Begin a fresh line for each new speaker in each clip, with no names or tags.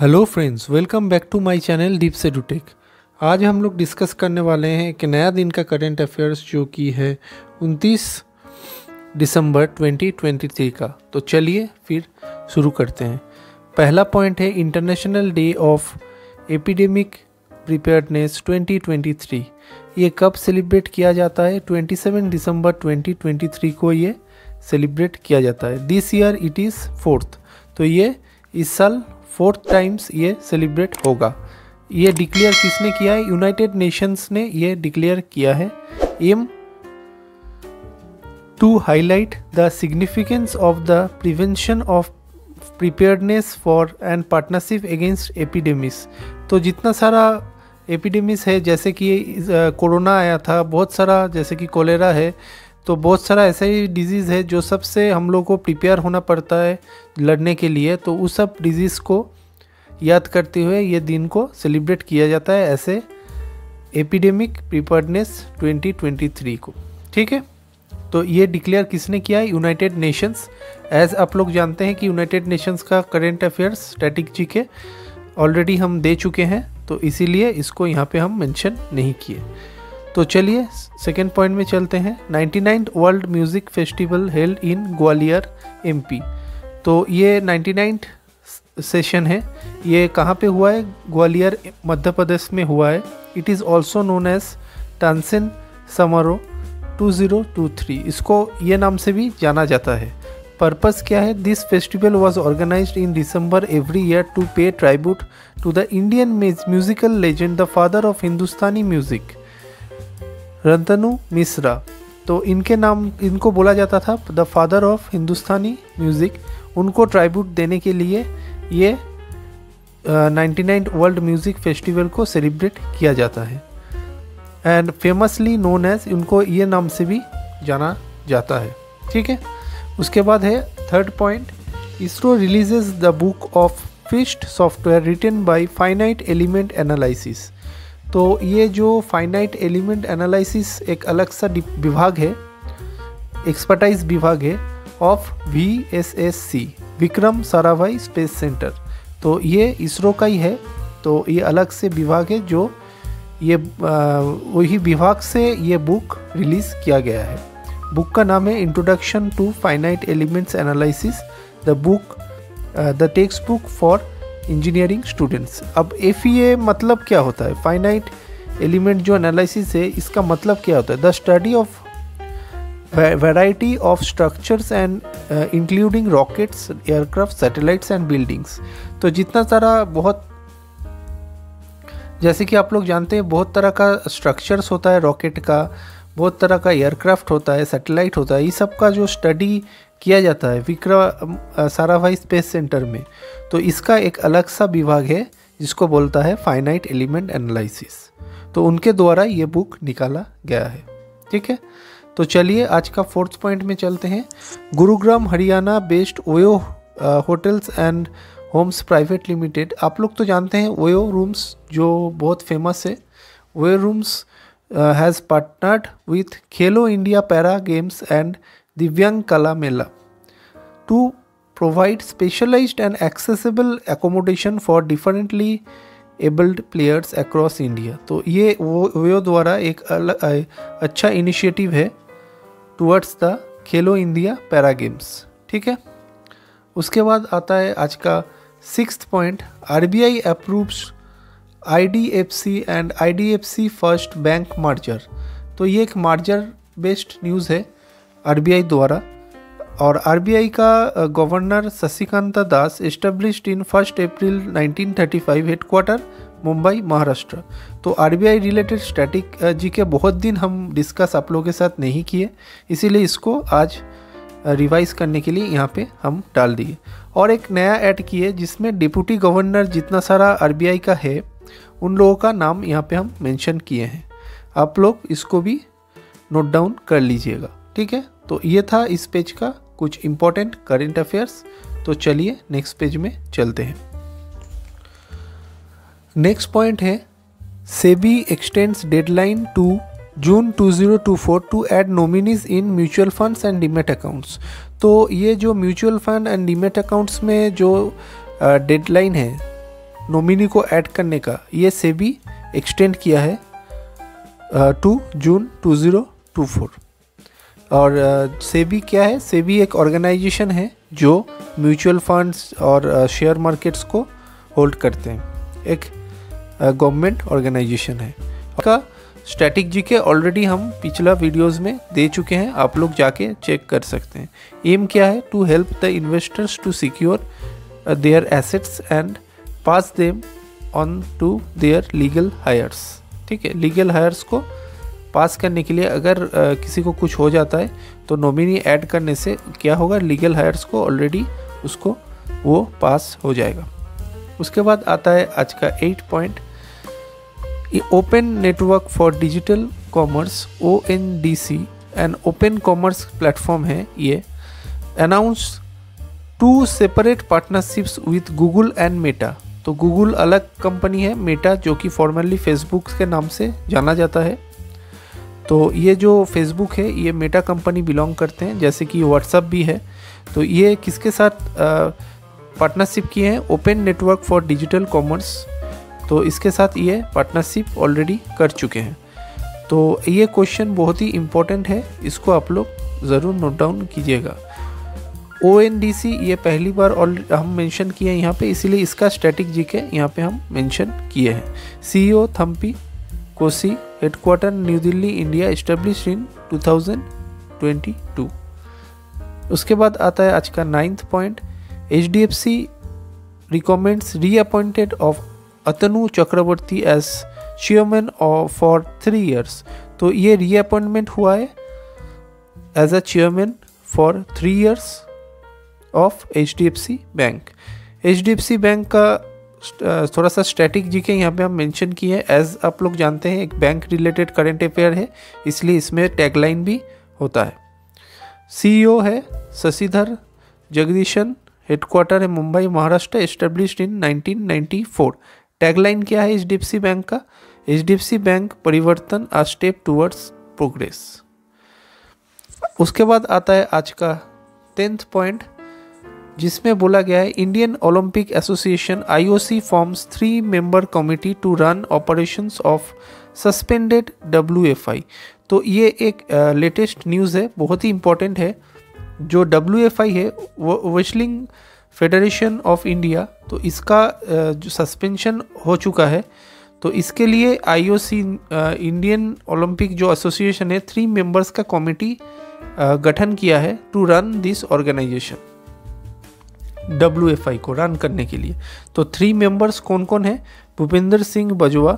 Hello friends, welcome back to my channel Deep से डूटेक। आज हम लोग डिस्कस करने वाले हैं एक नया दिन का करंट अफेयर्स जो कि है 29 दिसंबर 2023 का। तो चलिए फिर शुरू करते हैं। पहला पॉइंट है international day of epidemic preparedness 2023। ये कब सेलिब्रेट किया जाता है? 27 दिसंबर 2023 को ये सेलिब्रेट किया जाता है। This year it is 4th, तो ये इस साल 4th टाइम्स ये सेलिब्रेट होगा। ये डिक्लेयर किसने किया है? यूनाइटेड नेशंस ने ये डिक्लेयर किया है। Aim to highlight the significance of the prevention of preparedness for and partnership against epidemics. तो जितना सारा एपिडेमिक्स है, जैसे कि कोरोना आया था, बहुत सारा जैसे कि कोलेरा है, तो बहुत सारा ऐसा ही डिजीज़ है जो सबसे हम लोग को प्रिपेयर होना पड़ता है लड़ने के लिए। तो उस सब डिजीज़ को याद करते हुए ये दिन को सेलिब्रेट किया जाता है ऐसे एपिडेमिक प्रिपेयर्डनेस 2023 को। ठीक है, तो ये डिक्लेयर किसने किया है? United Nations. एज आप लोग जानते हैं कि यूनाइटेड नेशंस का current affairs static GK already हम दे चुके हैं, तो इसीलिए इसको यहाँ पे हम मेंशन नहीं किए। तो चलिए सेकेंड पॉइंट में चलते हैं। 99th world music festival held in Gwalior MP. तो ये 99th सेशन है, ये कहाँ पे हुआ है? ग्वालियर मध्य प्रदेश में हुआ है। It is also known as Tansen Samaroh 2023, इसको ये नाम से भी जाना जाता है। पर्पस क्या है? This festival was organised in December every year to pay tribute to the Indian musical legend, the father of Hindustani music, Ratanu Mishra. तो इनके नाम, इनको बोला जाता था the father of Hindustani music. उनको ट्राइब्यूट देने के लिए ये 99th वर्ल्ड म्यूज़िक फेस्टिवल को सेलिब्रेट किया जाता है एंड फेमसली नोन एज, उनको ये नाम से भी जाना जाता है। ठीक है, उसके बाद है third point. ISRO releases the book of FEAST software written by finite element analysis. तो ये जो फाइनाइट एलिमेंट एनालिसिस एक अलग सा विभाग है, एक्सपर्टाइज विभाग है of VSSC, Vikram Sarabhai space centre. तो ये इसरो का ही है, तो ये अलग से विभाग है जो ये वही विभाग से ये बुक रिलीज़ किया गया है। बुक का नाम है introduction to finite elements analysis, the text book for engineering students. अब FEA मतलब क्या होता है? फाइनाइट एलिमेंट जो एनालिसिस है, इसका मतलब क्या होता है? The study of variety of structures and including rockets, aircraft, satellites and buildings. तो जितना सारा, बहुत जैसे कि आप लोग जानते हैं, बहुत तरह का स्ट्रक्चर्स होता है रॉकेट का, बहुत तरह का एयरक्राफ्ट होता है, सैटेलाइट होता है, ये सब का जो स्टडी किया जाता है विक्रम साराभाई स्पेस सेंटर में। तो इसका एक अलग सा विभाग है जिसको बोलता है फाइनाइट एलिमेंट एनालिसिस। तो उनके द्वारा ये बुक निकाला गया है। ठीक है, तो चलिए आज का 4th पॉइंट में चलते हैं। Gurugram Haryana based OYO hotels and homes private limited. आप लोग तो जानते हैं ओयो रूम्स जो बहुत फेमस है। OYO rooms has partnered with Khelo India para games and दिव्यांग कला मेला to provide specialized and accessible accommodation for differently abled players across India। तो ये वो द्वारा एक अच्छा इनिशिएटिव है towards the Khelo India para games. ठीक है, उसके बाद आता है आज का 6th point. RBI approves IDFC and IDFC first bank merger. तो ये एक मर्जर बेस्ड न्यूज़ है RBI द्वारा, और RBI का governor Shashikanta Das established in 1 April 1935, headquarter Mumbai, Maharashtra. तो RBI रिलेटेड स्टैटिक जी के बहुत दिन हम डिस्कस आप लोगों के साथ नहीं किए, इसीलिए इसको आज रिवाइज करने के लिए यहाँ पे हम डाल दिए। और एक नया ऐड किए जिसमें डिप्टी गवर्नर जितना सारा RBI का है उन लोगों का नाम यहाँ पे हम मेंशन किए हैं। आप लोग इसको भी नोट डाउन कर लीजिएगा। ठीक है, तो ये था इस पेज का कुछ इम्पोर्टेंट करंट अफेयर्स। तो चलिए नेक्स्ट पेज में चलते हैं। नेक्स्ट पॉइंट है SEBI extends deadline to June 2024 to add nominees in mutual funds and demat accounts. तो ये जो mutual fund and demat accounts में जो डेडलाइन है नॉमिनी को ऐड करने का ये सेबी एक्सटेंड किया है टू जून 2024। और सेबी क्या है? सेबी एक ऑर्गेनाइजेशन है जो म्यूचुअल फंड्स और शेयर मार्केट्स को होल्ड करते हैं, एक गवर्नमेंट ऑर्गेनाइजेशन है। का स्टैटिक जीके ऑलरेडी हम पिछला वीडियोस में दे चुके हैं, आप लोग जाके चेक कर सकते हैं। एम क्या है? To help the investors to secure their assets and pass them on to their legal heirs. ठीक है, लीगल हायर्स को पास करने के लिए अगर किसी को कुछ हो जाता है तो नॉमिनी ऐड करने से क्या होगा? लीगल हायर्स को ऑलरेडी उसको वो पास हो जाएगा। उसके बाद आता है आज का 8 point, open network for digital commerce ONDC and open commerce platform है। ये announce 2 separate partnerships with Google and Meta. तो गूगल अलग कंपनी है, मेटा जो कि फॉर्मली फेसबुक के नाम से जाना जाता है। तो ये जो फेसबुक है ये मेटा कंपनी बिलोंग करते हैं, जैसे कि व्हाट्सअप भी है। तो ये किसके साथ पार्टनरशिप किए हैं? Open network for digital commerce. तो इसके साथ ये पार्टनरशिप ऑलरेडी कर चुके हैं। तो ये क्वेश्चन बहुत ही इम्पोर्टेंट है, इसको आप लोग ज़रूर नोट डाउन कीजिएगा। ONDC ये पहली बार हम मेंशन किए हैं यहाँ पे, इसीलिए इसका स्टैटिक जीके यहाँ पे हम मेंशन किए हैं। CEO Thampi Koshy, headquarter new Delhi India, established in 2022। उसके बाद आता है आज का 9th point, HDFC recommends reappointed of Atanu Chakraborty as chairman for 3 years। तो ये रीअपॉइंटमेंट हुआ है as a chairman for 3 years of HDFC bank. HDFC bank का थोड़ा सा स्टैटिक जीके यहाँ पे हम मेंशन किए हैं। एज आप लोग जानते हैं एक बैंक रिलेटेड करंट अफेयर है, इसलिए इसमें टैगलाइन भी होता है। CEO है शशिधर जगदीशन, हेडक्वार्टर है Mumbai Maharashtra, established in 1994। Tagline क्या है HDFC बैंक का? HDFC बैंक परिवर्तन अ स्टेप टूवर्ड्स प्रोग्रेस। उसके बाद आता है आज का 10th पॉइंट, जिसमें बोला गया है Indian Olympic association IOC forms 3 member committee to run operations of suspended WFI। तो ये एक लेटेस्ट न्यूज़ है, बहुत ही इंपॉर्टेंट है। जो WFI है वो रेसलिंग फेडरेशन ऑफ इंडिया, तो इसका जो सस्पेंशन हो चुका है, तो इसके लिए IOC इंडियन ओलंपिक जो एसोसिएशन है 3 members का कमिटी गठन किया है to run this organization, WFI को रन करने के लिए। तो 3 members कौन कौन है? Bhupendra Singh Bajwa,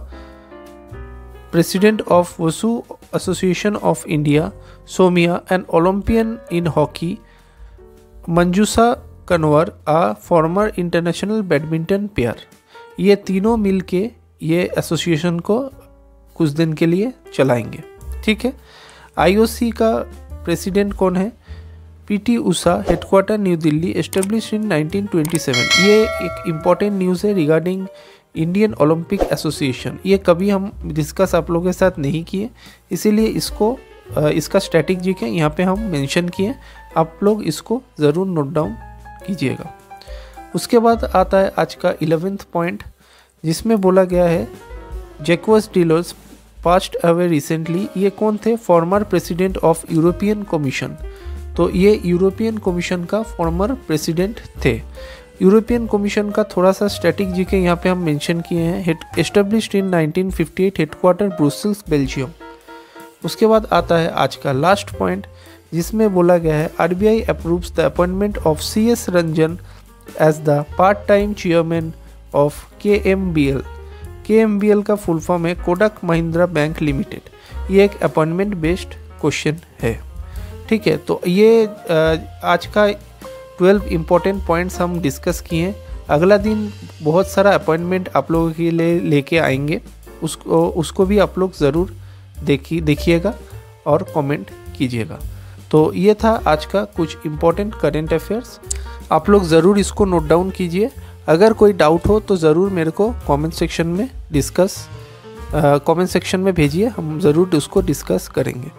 president of Vasu association of India, Somiya an Olympian in hockey, Manjusha Kanwar a former international badminton player. ये तीनों मिलके ये एसोसिएशन को कुछ दिन के लिए चलाएंगे। ठीक है, IOC का प्रेसिडेंट कौन है? PT Usha, headquarter new Delhi, establish in 1927। ये एक इम्पॉर्टेंट न्यूज़ है रिगार्डिंग इंडियन ओलंपिक एसोसिएशन। ये कभी हम डिस्कस आप लोगों के साथ नहीं किए, इसीलिए इसको इसका स्टैटिक जीके यहाँ पे हम मेंशन किए, आप लोग इसको ज़रूर नोट डाउन कीजिएगा। उसके बाद आता है आज का 11th पॉइंट, जिसमें बोला गया है जैक्वस डीलर्स पास्ट अवे रिसेंटली। ये कौन थे? Former president of European commission. तो ये यूरोपियन कमीशन का फॉर्मर प्रेसिडेंट थे। यूरोपियन कमीशन का थोड़ा सा स्टैटिक जीके यहाँ पे हम मेंशन किए हैं। Established in 1958, headquarter Brussels, Belgium. उसके बाद आता है आज का लास्ट पॉइंट, जिसमें बोला गया है RBI approves the appointment of CS Ranjan as the part time chairman of KMBL। KMBL का फुल फॉर्म है कोटक महिंद्रा बैंक लिमिटेड। ये एक अपॉइंटमेंट बेस्ड क्वेश्चन है। ठीक है, तो ये आज का 12 इम्पोर्टेंट पॉइंट्स हम डिस्कस किए हैं। अगला दिन बहुत सारा अपॉइंटमेंट आप लोगों के लिए लेके आएंगे, उसको भी आप लोग ज़रूर देखिएगा और कमेंट कीजिएगा। तो ये था आज का कुछ इम्पोर्टेंट करेंट अफेयर्स, आप लोग ज़रूर इसको नोट डाउन कीजिए। अगर कोई डाउट हो तो ज़रूर मेरे को कमेंट सेक्शन में भेजिए, हम ज़रूर उसको डिस्कस करेंगे।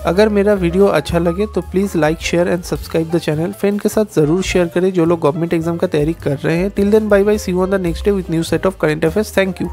अगर मेरा वीडियो अच्छा लगे तो please like share and subscribe the channel. Friend के साथ ज़रूर शेयर करें जो लोग गवर्नमेंट एग्जाम का तैयारी कर रहे हैं। Till then bye bye, see you on the next day with new set of current affairs. Thank you.